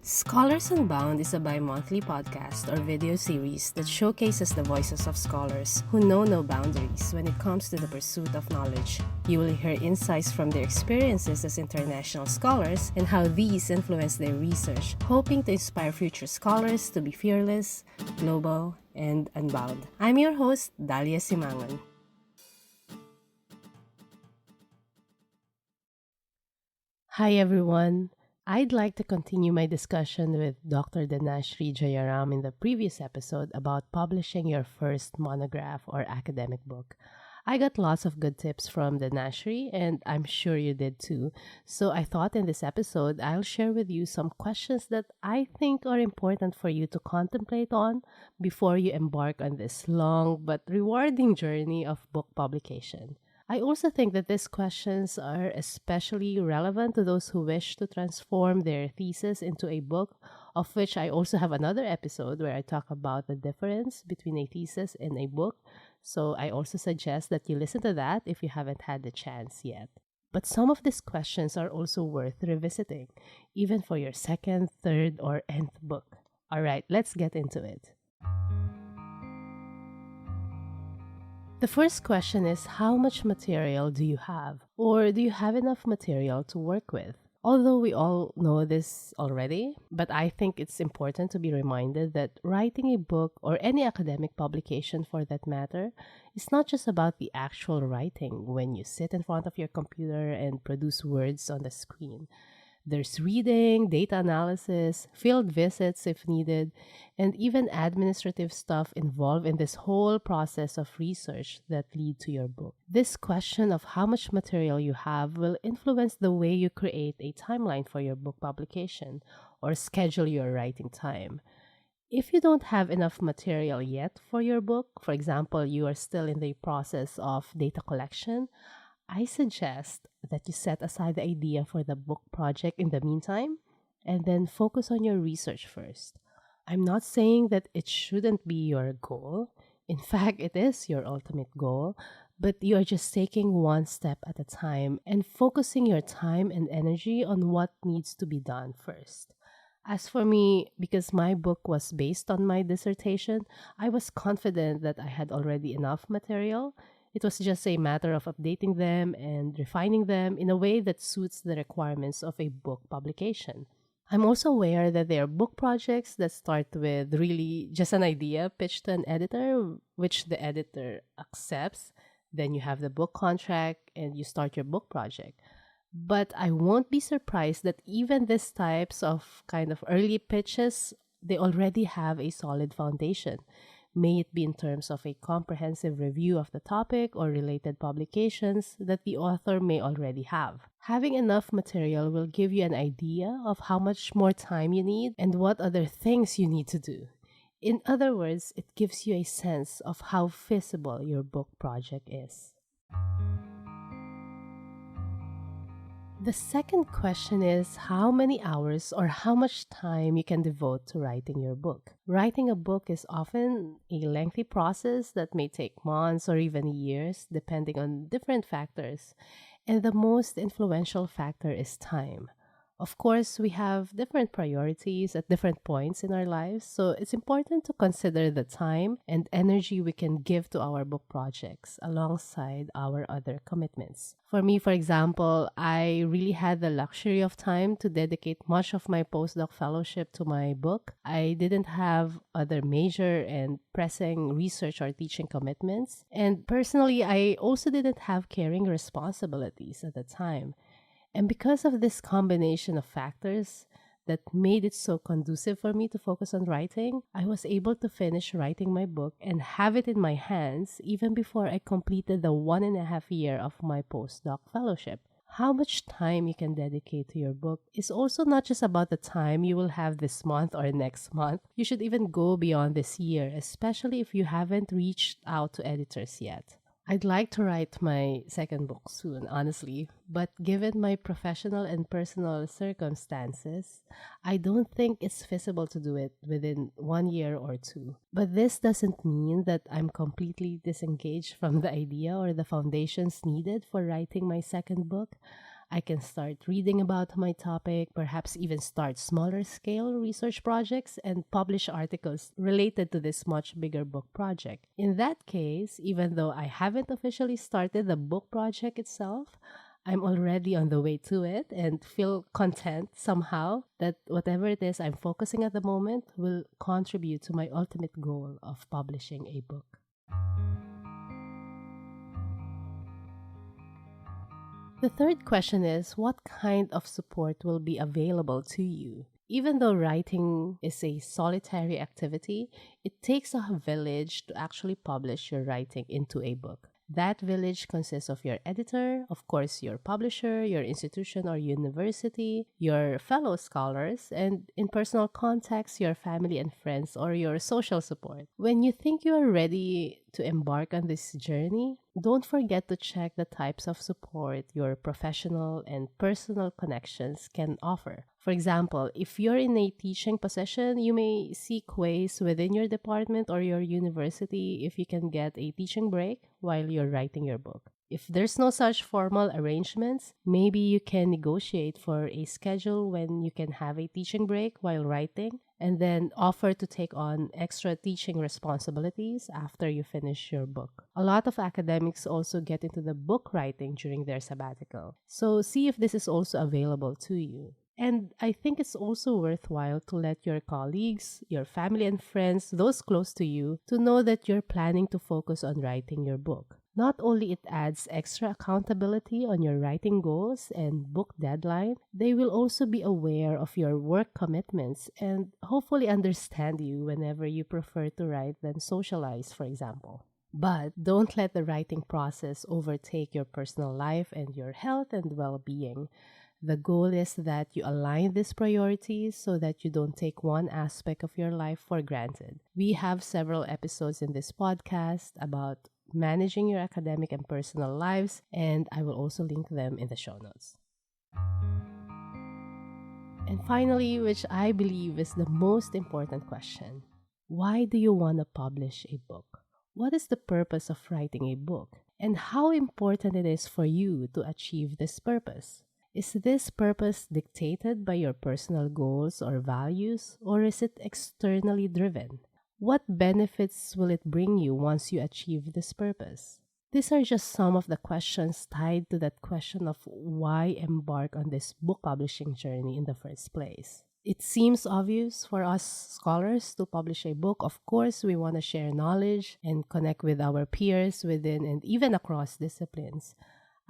Scholars Unbound is a bi-monthly podcast or video series that showcases the voices of scholars who know no boundaries when it comes to the pursuit of knowledge. You will hear insights from their experiences as international scholars and how these influence their research, hoping to inspire future scholars to be fearless, global, and unbound. I'm your host, Dalia Simangan. Hi everyone. I'd like to continue my discussion with Dr. Danashri Jayaram in the previous episode about publishing your first monograph or academic book. I got lots of good tips from Danashri, and I'm sure you did too. So I thought in this episode, I'll share with you some questions that I think are important for you to contemplate on before you embark on this long but rewarding journey of book publication. I also think that these questions are especially relevant to those who wish to transform their thesis into a book, of which I also have another episode where I talk about the difference between a thesis and a book. So I also suggest that you listen to that if you haven't had the chance yet. But some of these questions are also worth revisiting, even for your second, third, or nth book. All right, let's get into it. The first question is, how much material do you have? Or do you have enough material to work with? Although we all know this already, but I think it's important to be reminded that writing a book or any academic publication for that matter is not just about the actual writing when you sit in front of your computer and produce words on the screen. There's reading, data analysis, field visits if needed, and even administrative stuff involved in this whole process of research that lead to your book. This question of how much material you have will influence the way you create a timeline for your book publication or schedule your writing time. If you don't have enough material yet for your book, for example, you are still in the process of data collection, I suggest that you set aside the idea for the book project in the meantime and then focus on your research first. I'm not saying that it shouldn't be your goal. In fact, it is your ultimate goal, but you are just taking one step at a time and focusing your time and energy on what needs to be done first. As for me, because my book was based on my dissertation, I was confident that I had already enough material. It was just a matter of updating them and refining them in a way that suits the requirements of a book publication. I'm also aware that there are book projects that start with really just an idea pitched to an editor, which the editor accepts. Then you have the book contract and you start your book project. But I won't be surprised that even these types of kind of early pitches, they already have a solid foundation. May it be in terms of a comprehensive review of the topic or related publications that the author may already have. Having enough material will give you an idea of how much more time you need and what other things you need to do. In other words, it gives you a sense of how feasible your book project is. The second question is how many hours or how much time you can devote to writing your book. Writing a book is often a lengthy process that may take months or even years, depending on different factors. And the most influential factor is time. Of course, we have different priorities at different points in our lives, so it's important to consider the time and energy we can give to our book projects alongside our other commitments. For me, for example, I really had the luxury of time to dedicate much of my postdoc fellowship to my book. I didn't have other major and pressing research or teaching commitments. And personally, I also didn't have caring responsibilities at the time. And because of this combination of factors that made it so conducive for me to focus on writing, I was able to finish writing my book and have it in my hands even before I completed the 1.5 year of my postdoc fellowship. How much time you can dedicate to your book is also not just about the time you will have this month or next month. You should even go beyond this year, especially if you haven't reached out to editors yet. I'd like to write my second book soon, honestly, but given my professional and personal circumstances, I don't think it's feasible to do it within 1 year or two. But this doesn't mean that I'm completely disengaged from the idea or the foundations needed for writing my second book. I can start reading about my topic, perhaps even start smaller scale research projects and publish articles related to this much bigger book project. In that case, even though I haven't officially started the book project itself, I'm already on the way to it and feel content somehow that whatever it is I'm focusing at the moment will contribute to my ultimate goal of publishing a book. The third question is, what kind of support will be available to you? Even though writing is a solitary activity, it takes a village to actually publish your writing into a book. That village consists of your editor, of course, your publisher, your institution or university, your fellow scholars, and in personal contacts, your family and friends or your social support. When you think you are ready to embark on this journey, don't forget to check the types of support your professional and personal connections can offer. For example, if you're in a teaching position, you may seek ways within your department or your university if you can get a teaching break while you're writing your book. If there's no such formal arrangements, maybe you can negotiate for a schedule when you can have a teaching break while writing and then offer to take on extra teaching responsibilities after you finish your book. A lot of academics also get into the book writing during their sabbatical. So see if this is also available to you. And I think it's also worthwhile to let your colleagues, your family and friends, those close to you, to know that you're planning to focus on writing your book. Not only it adds extra accountability on your writing goals and book deadline, they will also be aware of your work commitments and hopefully understand you whenever you prefer to write than socialize, for example. But don't let the writing process overtake your personal life and your health and well-being. The goal is that you align these priorities so that you don't take one aspect of your life for granted. We have several episodes in this podcast about managing your academic and personal lives, and I will also link them in the show notes. And finally, which I believe is the most important question, why do you want to publish a book? What is the purpose of writing a book? And how important it is for you to achieve this purpose? Is this purpose dictated by your personal goals or values, or is it externally driven? What benefits will it bring you once you achieve this purpose? These are just some of the questions tied to that question of why embark on this book publishing journey in the first place. It seems obvious for us scholars to publish a book. Of course, we want to share knowledge and connect with our peers within and even across disciplines.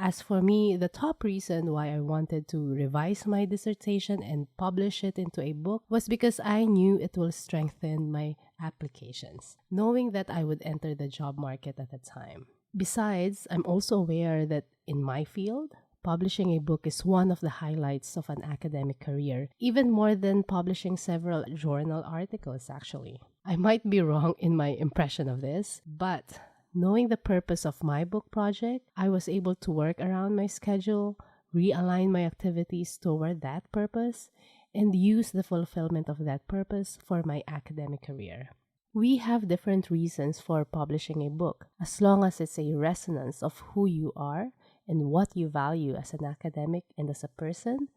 As for me, the top reason why I wanted to revise my dissertation and publish it into a book was because I knew it will strengthen my applications, knowing that I would enter the job market at the time. Besides, I'm also aware that in my field, publishing a book is one of the highlights of an academic career, even more than publishing several journal articles, actually. I might be wrong in my impression of this, but knowing the purpose of my book project, I was able to work around my schedule, realign my activities toward that purpose, and use the fulfillment of that purpose for my academic career. We have different reasons for publishing a book, as long as it's a resonance of who you are and what you value as an academic and as a person,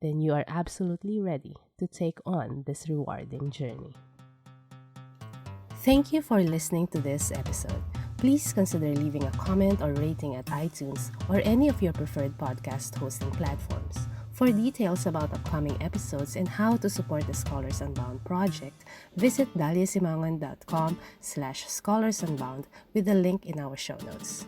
then you are absolutely ready to take on this rewarding journey. Thank you for listening to this episode. Please consider leaving a comment or rating at iTunes or any of your preferred podcast hosting platforms. For details about upcoming episodes and how to support the Scholars Unbound project, visit daliasimangan.com/scholars unbound with the link in our show notes.